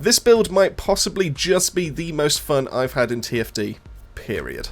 This build might possibly just be the most fun I've had in TFD, period.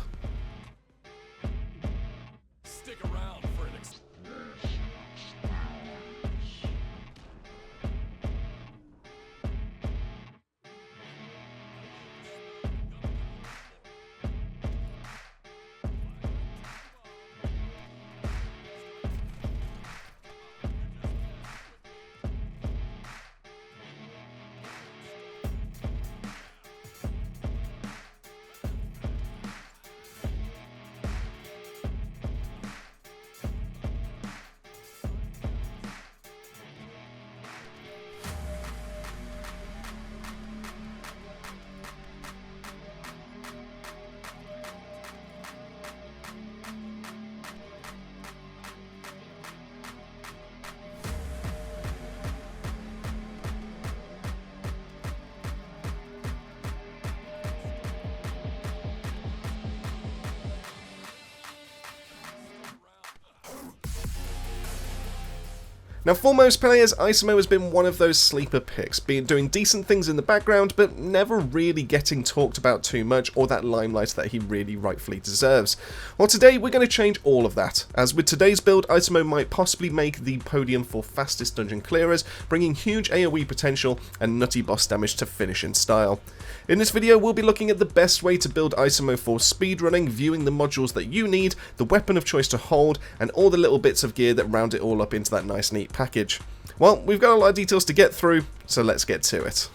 Now, for most players, Esiemo has been one of those sleeper picks, doing decent things in the background, but never really getting talked about too much or that limelight that he really rightfully deserves. Well, today we're going to change all of that, as with today's build, Esiemo might possibly make the podium for fastest dungeon clearers, bringing huge AoE potential and nutty boss damage to finish in style. In this video, we'll be looking at the best way to build Esiemo for speedrunning, viewing the modules that you need, the weapon of choice to hold, and all the little bits of gear that round it all up into that nice neat package. Well, we've got a lot of details to get through, so let's get to it.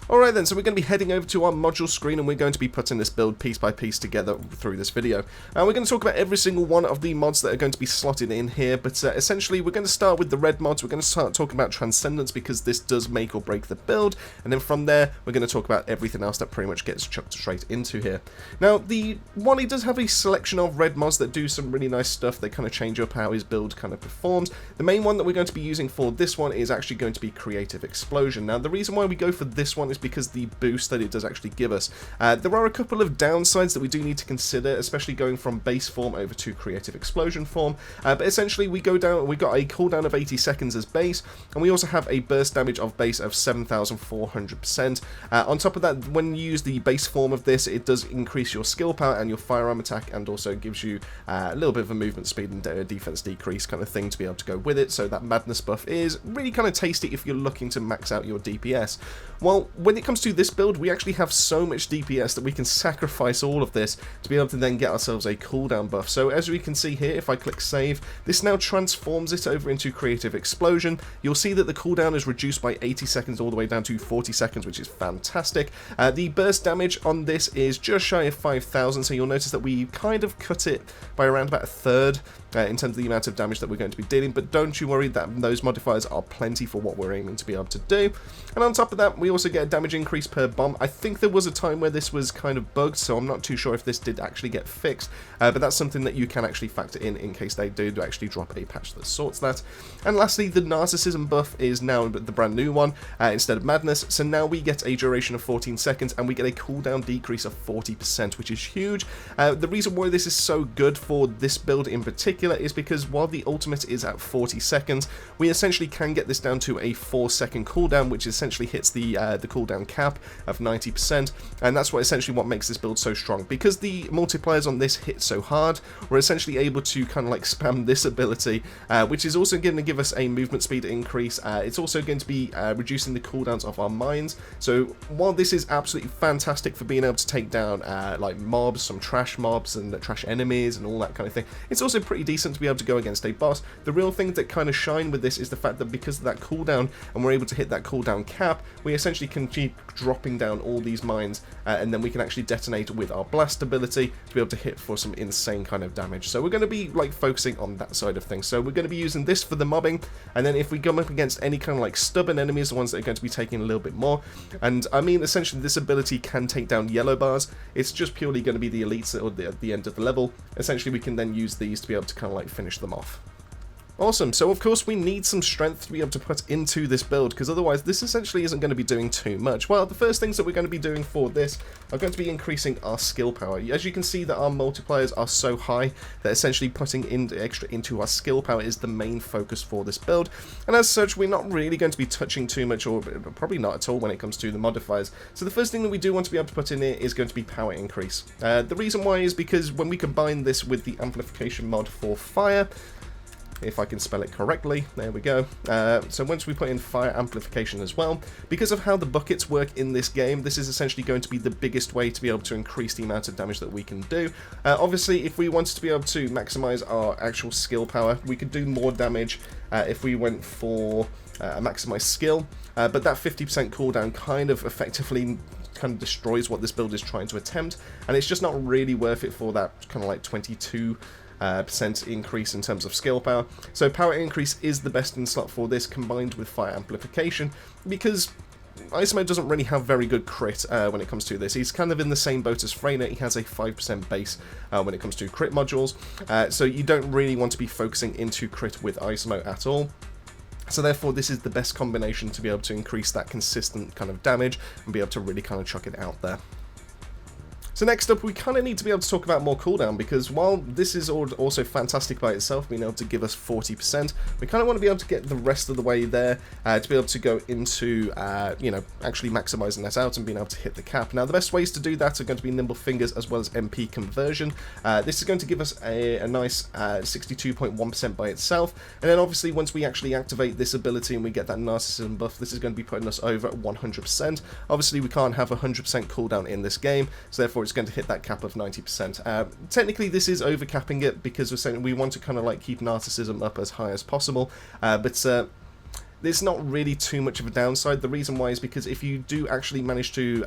Alright then, so we're going to be heading over to our module screen and we're going to be putting this build piece by piece together through this video. And we're going to talk about every single one of the mods that are going to be slotted in here, but essentially we're going to start with the red mods. We're going to start talking about Transcendence because this does make or break the build, and then from there we're going to talk about everything else that pretty much gets chucked straight into here. Now, the Wally does have a selection of red mods that do some really nice stuff. They kind of change up how his build kind of performs. The main one that we're going to be using for this one is actually going to be Creative Explosion. Now, the reason why we go for this one is because the boost that it does actually give us. There are a couple of downsides that we do need to consider, especially going from base form over to Creative Explosion form, but essentially we got a cooldown of 80 seconds as base, and we also have a burst damage of base of 7,400%. On top of that, when you use the base form of this, it does increase your skill power and your firearm attack, and also gives you a little bit of a movement speed and defense decrease kind of thing to be able to go with it, so that madness buff is really kind of tasty if you're looking to max out your DPS. Well, when it comes to this build, we actually have so much DPS that we can sacrifice all of this to be able to then get ourselves a cooldown buff. So as we can see here, if I click save, this now transforms it over into Creative Explosion. You'll see that the cooldown is reduced by 80 seconds all the way down to 40 seconds, which is fantastic. The burst damage on this is just shy of 5,000, so you'll notice that we kind of cut it by around about a third in terms of the amount of damage that we're going to be dealing, but don't you worry, that those modifiers are plenty for what we're aiming to be able to do. And on top of that, we also get a damage increase per bomb. I think there was a time where this was kind of bugged, so I'm not too sure if this did actually get fixed, but that's something that you can actually factor in case they do actually drop a patch that sorts that. And lastly, the Narcissism buff is now the brand new one instead of Madness, so now we get a duration of 14 seconds and we get a cooldown decrease of 40%, which is huge. The reason why this is so good for this build in particular is because while the ultimate is at 40 seconds, we essentially can get this down to a 4-second cooldown, which essentially hits the cooldown cap of 90%, and that's what makes this build so strong. Because the multipliers on this hit so hard, we're essentially able to kind of like spam this ability, which is also going to give us a movement speed increase. It's also going to be reducing the cooldowns of our mines. So while this is absolutely fantastic for being able to take down like mobs, some trash mobs and trash enemies and all that kind of thing, it's also pretty decent to be able to go against a boss. The real thing that kind of shine with this is the fact that because of that cooldown and we're able to hit that cooldown cap, we essentially can keep dropping down all these mines, and then we can actually detonate with our blast ability to be able to hit for some insane kind of damage. So we're going to be like focusing on that side of things. So we're going to be using this for the mobbing, and then if we come up against any kind of like stubborn enemies, the ones that are going to be taking a little bit more, and I mean essentially this ability can take down yellow bars. It's just purely going to be the elites at the end of the level. Essentially we can then use these to be able to kind of like finish them off. Awesome, so of course we need some strength to be able to put into this build, because otherwise this essentially isn't going to be doing too much. Well, the first things that we're going to be doing for this are going to be increasing our skill power. As you can see that our multipliers are so high that essentially putting in extra into our skill power is the main focus for this build, and as such we're not really going to be touching too much, or probably not at all when it comes to the modifiers. So the first thing that we do want to be able to put in here is going to be power increase. The reason why is because when we combine this with the amplification mod for fire, if I can spell it correctly, there we go. So once we put in fire amplification as well, because of how the buckets work in this game, this is essentially going to be the biggest way to be able to increase the amount of damage that we can do. Obviously, if we wanted to be able to maximize our actual skill power, we could do more damage if we went for a maximized skill, but that 50% cooldown kind of effectively kind of destroys what this build is trying to attempt, and it's just not really worth it for that kind of like 22% increase in terms of skill power. So power increase is the best in slot for this, combined with fire amplification, because Esiemo doesn't really have very good crit when it comes to this. He's kind of in the same boat as Freyna. He has a 5% base when it comes to crit modules, so you don't really want to be focusing into crit with Esiemo at all. So therefore this is the best combination to be able to increase that consistent kind of damage and be able to really kind of chuck it out there. So next up, we kind of need to be able to talk about more cooldown, because while this is also fantastic by itself, being able to give us 40%, we kind of want to be able to get the rest of the way there to be able to go into, you know, actually maximizing that out and being able to hit the cap. Now, the best ways to do that are going to be nimble fingers as well as MP conversion. This is going to give us a nice 62.1% by itself, and then obviously once we actually activate this ability and we get that narcissism buff, this is going to be putting us over 100%. Obviously, we can't have 100% cooldown in this game, so therefore it's going to hit that cap of 90%. Technically this is overcapping it, because we're saying we want to kind of like keep narcissism up as high as possible, but there's not really too much of a downside. The reason why is because if you do actually manage to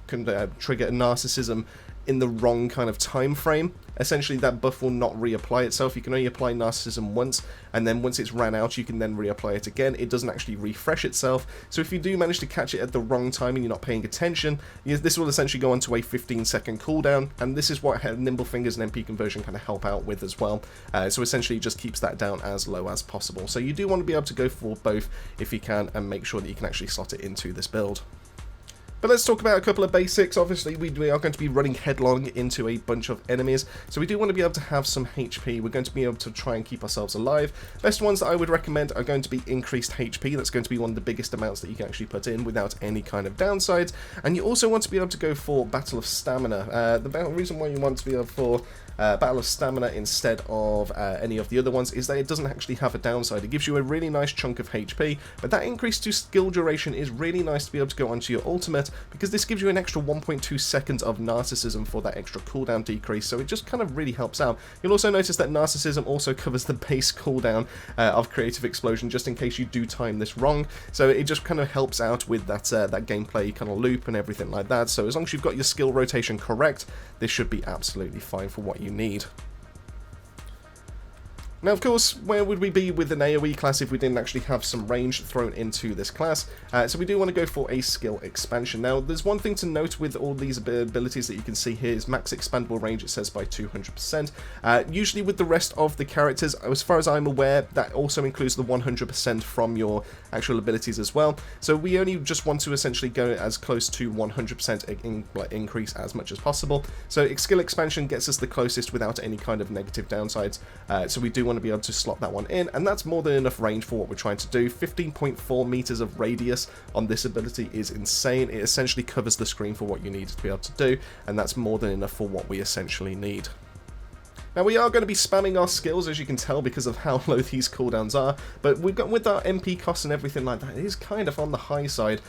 trigger narcissism in the wrong kind of time frame, essentially that buff will not reapply itself. You can only apply narcissism once, and then once it's ran out you can then reapply it again. It doesn't actually refresh itself, so if you do manage to catch it at the wrong time and you're not paying attention, this will essentially go onto a 15-second cooldown, and this is what nimble fingers and MP conversion kind of help out with as well. So essentially it just keeps that down as low as possible. So you do want to be able to go for both if you can, and make sure that you can actually slot it into this build. But let's talk about a couple of basics. Obviously, we are going to be running headlong into a bunch of enemies, so we do want to be able to have some HP. We're going to be able to try and keep ourselves alive. Best ones that I would recommend are going to be increased HP. That's going to be one of the biggest amounts that you can actually put in without any kind of downsides. And you also want to be able to go for Battle of Stamina. The reason why you want to be able for Battle of Stamina instead of any of the other ones is that it doesn't actually have a downside. It gives you a really nice chunk of HP, but that increase to skill duration is really nice to be able to go onto your ultimate, because this gives you an extra 1.2 seconds of narcissism for that extra cooldown decrease, so it just kind of really helps out. You'll also notice that narcissism also covers the base cooldown of creative explosion, just in case you do time this wrong, so it just kind of helps out with that that gameplay kind of loop and everything like that. So as long as you've got your skill rotation correct, this should be absolutely fine for what you need. Now, of course, where would we be with an AoE class if we didn't actually have some range thrown into this class? So we do want to go for a skill expansion. Now, there's one thing to note with all these abilities that you can see here is max expandable range, it says by 200%. Usually with the rest of the characters, as far as I'm aware, that also includes the 100% from your actual abilities as well. So we only just want to essentially go as close to 100% increase as much as possible. So skill expansion gets us the closest without any kind of negative downsides. So we do want to be able to slot that one in, and that's more than enough range for what we're trying to do. 15.4 meters of radius on this ability is insane. It essentially covers the screen for what you need to be able to do, and that's more than enough for what we essentially need. Now, we are going to be spamming our skills, as you can tell, because of how low these cooldowns are, but we've got, with our MP costs and everything like that, it is kind of on the high side,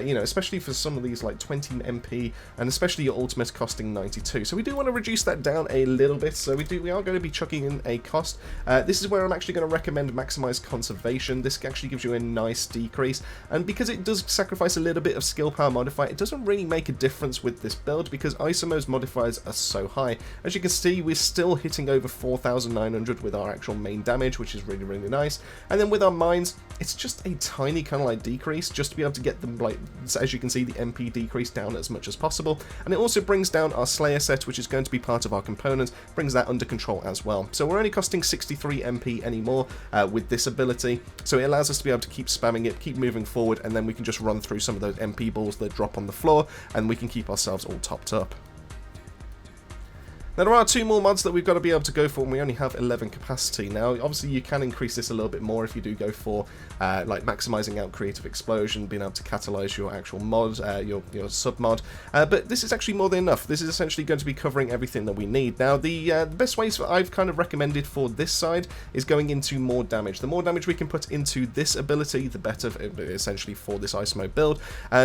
you know, especially for some of these, like 20 MP, and especially your ultimate costing 92. So we do want to reduce that down a little bit, so we are going to be chucking in a cost. This is where I'm actually going to recommend maximize conservation. This actually gives you a nice decrease, and because it does sacrifice a little bit of skill power modifier, it doesn't really make a difference with this build, because Esiemo's modifiers are so high. As you can see, we're still hitting hitting over 4,900 with our actual main damage, which is really, really nice. And then with our mines, it's just a tiny kind of like decrease, just to be able to get them, like, as you can see, the MP decrease down as much as possible. And it also brings down our Slayer set, which is going to be part of our component, brings that under control as well. So we're only costing 63 MP anymore with this ability, so it allows us to be able to keep spamming it, keep moving forward, and then we can just run through some of those MP balls that drop on the floor, and we can keep ourselves all topped up. Now, there are 2 more mods that we've got to be able to go for, and we only have 11 capacity. Now, obviously, you can increase this a little bit more if you do go for, like, maximizing out Creative Explosion, being able to catalyze your actual mod, your sub-mod. But this is actually more than enough. This is essentially going to be covering everything that we need. Now, the best ways I've kind of recommended for this side is going into more damage. The more damage we can put into this ability, the better, essentially, for this Esiemo build.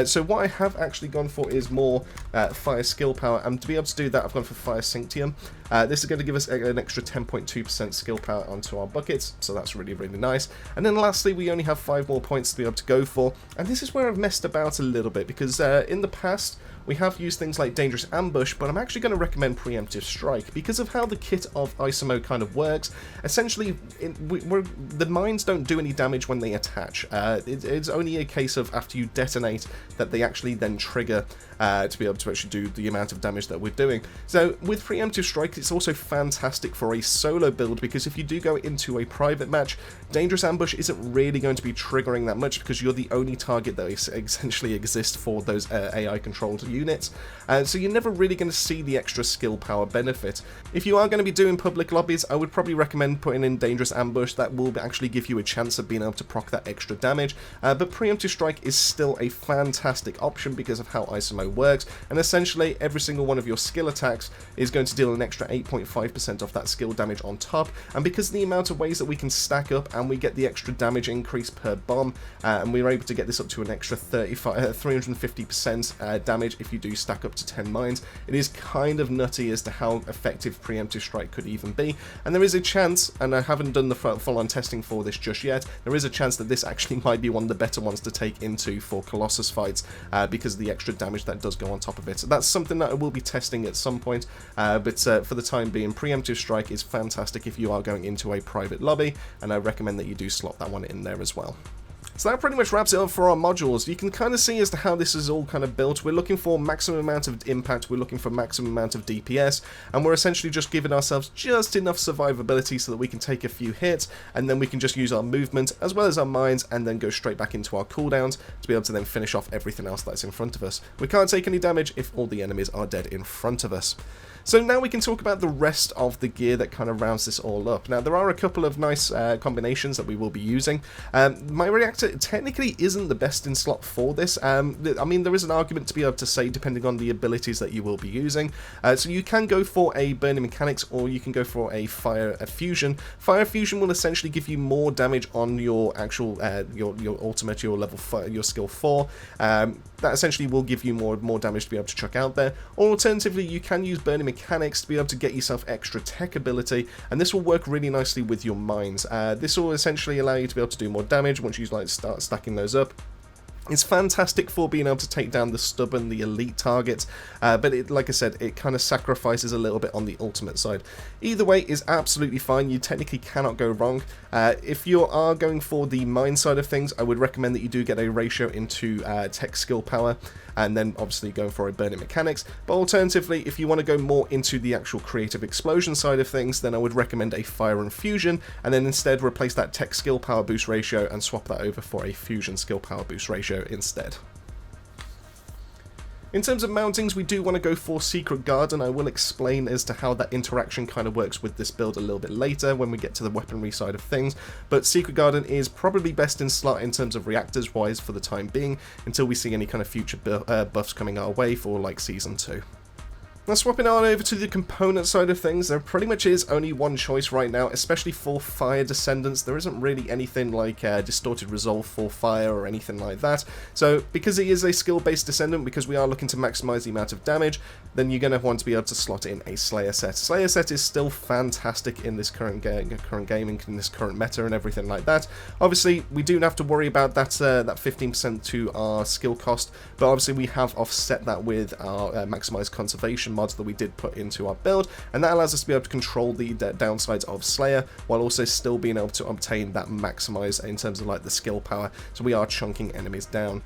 So what I have actually gone for is more fire skill power, and to be able to do that, I've gone for fire Sanctium. This is going to give us an extra 10.2% skill power onto our buckets, so that's really, really nice. And then lastly, we only have 5 more points to be able to go for, and this is where I've messed about a little bit, because in the past, we have used things like Dangerous Ambush, but I'm actually going to recommend Preemptive Strike because of how the kit of Esiemo kind of works. Essentially, the mines don't do any damage when they attach. It's only a case of after you detonate that they actually then trigger to be able to actually do the amount of damage that we're doing. So with Preemptive Strike, it's also fantastic for a solo build, because if you do go into a private match, Dangerous Ambush isn't really going to be triggering that much because you're the only target that essentially exists for those AI-controlled units, so you're never really going to see the extra skill power benefit. If you are going to be doing public lobbies, I would probably recommend putting in Dangerous Ambush. That will actually give you a chance of being able to proc that extra damage, but Preemptive Strike is still a fantastic option because of how Esiemo works, and essentially every single one of your skill attacks is going to deal an extra 8.5% off that skill damage on top, and because of the amount of ways that we can stack up and we get the extra damage increase per bomb, and we're able to get this up to an extra 350% damage if you do stack up to 10 mines. It is kind of nutty as to how effective Preemptive Strike could even be, and there is a chance, and I haven't done the full-on testing for this just yet, there is a chance that this actually might be one of the better ones to take into for Colossus fights, because of the extra damage that does go on top of it. So that's something that I will be testing at some point, but for the time being, Preemptive Strike is fantastic if you are going into a private lobby, and I recommend that you do slot that one in there as well. So that pretty much wraps it up for our modules. You can kind of see as to how this is all kind of built. We're looking for maximum amount of impact, we're looking for maximum amount of DPS, and we're essentially just giving ourselves just enough survivability so that we can take a few hits, and then we can just use our movement as well as our mines, and then go straight back into our cooldowns to be able to then finish off everything else that's in front of us. We can't take any damage if all the enemies are dead in front of us. So now we can talk about the rest of the gear that kind of rounds this all up. Now, there are a couple of nice combinations that we will be using. My reactor technically isn't the best in slot for this. I mean, there is an argument to be able to say depending on the abilities that you will be using. So you can go for a Burning Mechanics, or you can go for a Fire Fusion. Fire Fusion will essentially give you more damage on your actual your ultimate, your level 5, your skill 4. That essentially will give you more damage to be able to chuck out there. Or alternatively, you can use Burning Mechanics to be able to get yourself extra tech ability, and this will work really nicely with your mines. This will essentially allow you to be able to do more damage once you start stacking those up. It's fantastic for being able to take down the stubborn, the elite targets, but like I said, it kind of sacrifices a little bit on the ultimate side. Either way is absolutely fine. You technically cannot go wrong. If you are going for the mine side of things, I would recommend that you do get a ratio into tech skill power, and then obviously go for a Burning Mechanics. But alternatively, if you want to go more into the actual Creative Explosion side of things, then I would recommend a Fire and Fusion, and then instead replace that tech skill power boost ratio and swap that over for a Fusion skill power boost ratio instead. In terms of mountings, we do want to go for Secret Garden. I will explain as to how that interaction kind of works with this build a little bit later when we get to the weaponry side of things, but Secret Garden is probably best in slot in terms of reactors wise for the time being, until we see any kind of future buffs coming our way for like Season 2. Now, swapping on over to the component side of things, there pretty much is only one choice right now, especially for Fire Descendants. There isn't really anything like Distorted Resolve for Fire or anything like that. So, because it is a skill-based Descendant, because we are looking to maximize the amount of damage, then you're going to want to be able to slot in a Slayer set. Slayer set is still fantastic in this current gaming, in this current meta and everything like that. Obviously, we do have to worry about that 15% to our skill cost, but obviously we have offset that with our maximized conservation mods that we did put into our build, and that allows us to be able to control the downsides of Slayer while also still being able to obtain that maximize in terms of like the skill power, so we are chunking enemies down.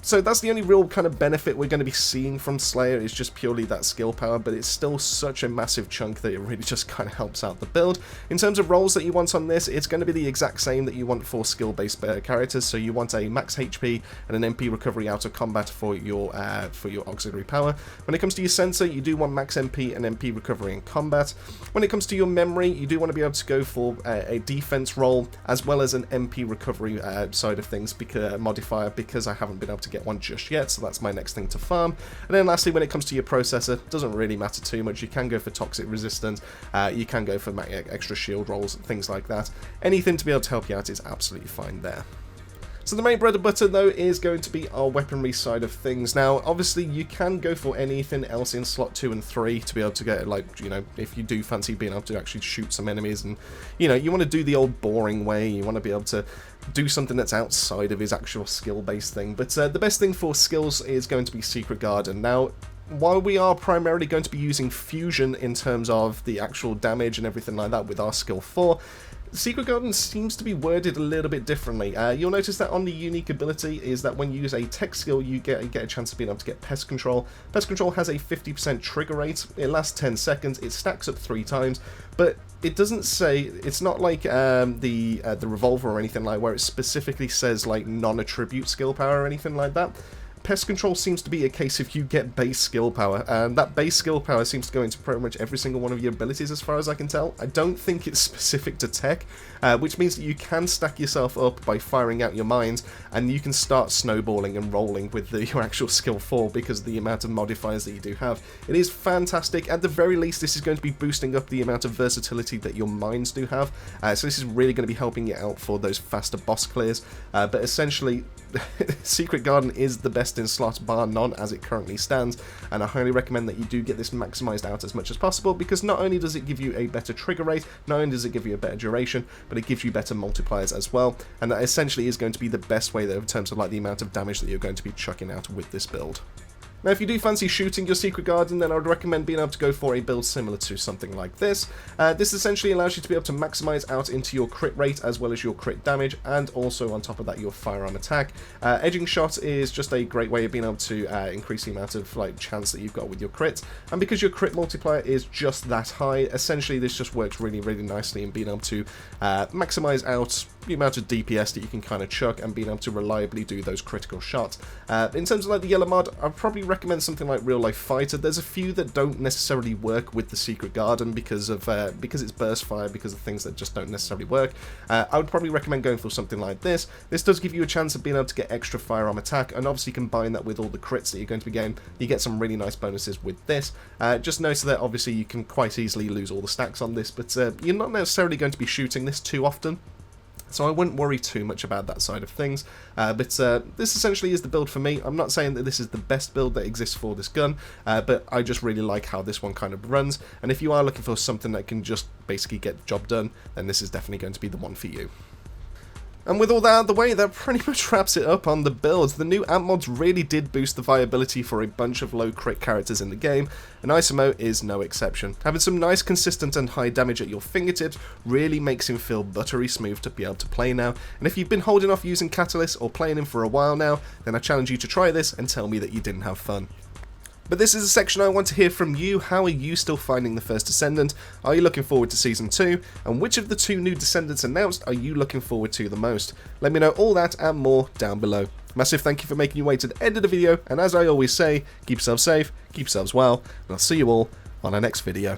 So that's the only real kind of benefit we're going to be seeing from Slayer, is just purely that skill power, but it's still such a massive chunk that it really just kind of helps out the build. In terms of roles that you want on this, it's going to be the exact same that you want for skill-based characters, so you want a max HP and an MP recovery out of combat for your auxiliary power. When it comes to your sensor, you do want max MP and MP recovery in combat. When it comes to your memory, you do want to be able to go for a defense role as well as an MP recovery side of things modifier, because I haven't been able to get one just yet, so that's my next thing to farm. And then lastly, when it comes to your processor, doesn't really matter too much. You can go for toxic resistance, you can go for extra shield rolls and things like that. Anything to be able to help you out is absolutely fine there. So the main bread and butter though is going to be our weaponry side of things. Now obviously you can go for anything else in slot 2 and 3 to be able to get, like, you know, if you do fancy being able to actually shoot some enemies, and you know, you want to do the old boring way, you want to be able to do something that's outside of his actual skill based thing. But the best thing for skills is going to be Secret Garden. Now while we are primarily going to be using fusion in terms of the actual damage and everything like that with our skill 4, Secret Garden seems to be worded a little bit differently. You'll notice that on the unique ability is that when you use a tech skill, you get a chance of being able to get Pest Control. Pest Control has a 50% trigger rate. It lasts 10 seconds. It stacks up 3 times, but it doesn't say, it's not like the Revolver or anything like where it specifically says like non-attribute skill power or anything like that. Pest Control seems to be a case if you get base skill power, and that base skill power seems to go into pretty much every single one of your abilities as far as I can tell. I don't think it's specific to tech, which means that you can stack yourself up by firing out your mines, and you can start snowballing and rolling with your actual skill 4 because of the amount of modifiers that you do have. It is fantastic. At the very least, this is going to be boosting up the amount of versatility that your mines do have, so this is really going to be helping you out for those faster boss clears, but essentially Secret Garden is the best in slot bar none as it currently stands, and I highly recommend that you do get this maximized out as much as possible, because not only does it give you a better trigger rate, not only does it give you a better duration, but it gives you better multipliers as well, and that essentially is going to be the best way there in terms of like the amount of damage that you're going to be chucking out with this build. Now, if you do fancy shooting your Secret Garden, then I would recommend being able to go for a build similar to something like this. This essentially allows you to be able to maximize out into your crit rate as well as your crit damage, and also on top of that your firearm attack. Edging shot is just a great way of being able to increase the amount of like chance that you've got with your crits, and because your crit multiplier is just that high, essentially this just works really, really nicely in being able to maximize out the amount of DPS that you can kind of chuck and being able to reliably do those critical shots. In terms of like the yellow mod, I'd probably recommend something like Real Life Fighter. There's a few that don't necessarily work with the Secret Garden because it's burst fire, because of things that just don't necessarily work. I would probably recommend going for something like this. This does give you a chance of being able to get extra firearm attack, and obviously combine that with all the crits that you're going to be getting, you get some really nice bonuses with this. Just notice that obviously you can quite easily lose all the stacks on this, but you're not necessarily going to be shooting this too often, so I wouldn't worry too much about that side of things. But this essentially is the build for me. I'm not saying that this is the best build that exists for this gun, but I just really like how this one kind of runs, and if you are looking for something that can just basically get the job done, then this is definitely going to be the one for you. And with all that out of the way, that pretty much wraps it up on the builds. The new amp mods really did boost the viability for a bunch of low crit characters in the game, and Esiemo is no exception. Having some nice, consistent and high damage at your fingertips really makes him feel buttery smooth to be able to play now, and if you've been holding off using Catalyst or playing him for a while now, then I challenge you to try this and tell me that you didn't have fun. But this is a section I want to hear from you. How are you still finding the first Descendant? Are you looking forward to Season 2? And which of the 2 new Descendants announced are you looking forward to the most? Let me know all that and more down below. Massive thank you for making your way to the end of the video, and as I always say, keep yourselves safe, keep yourselves well, and I'll see you all on our next video.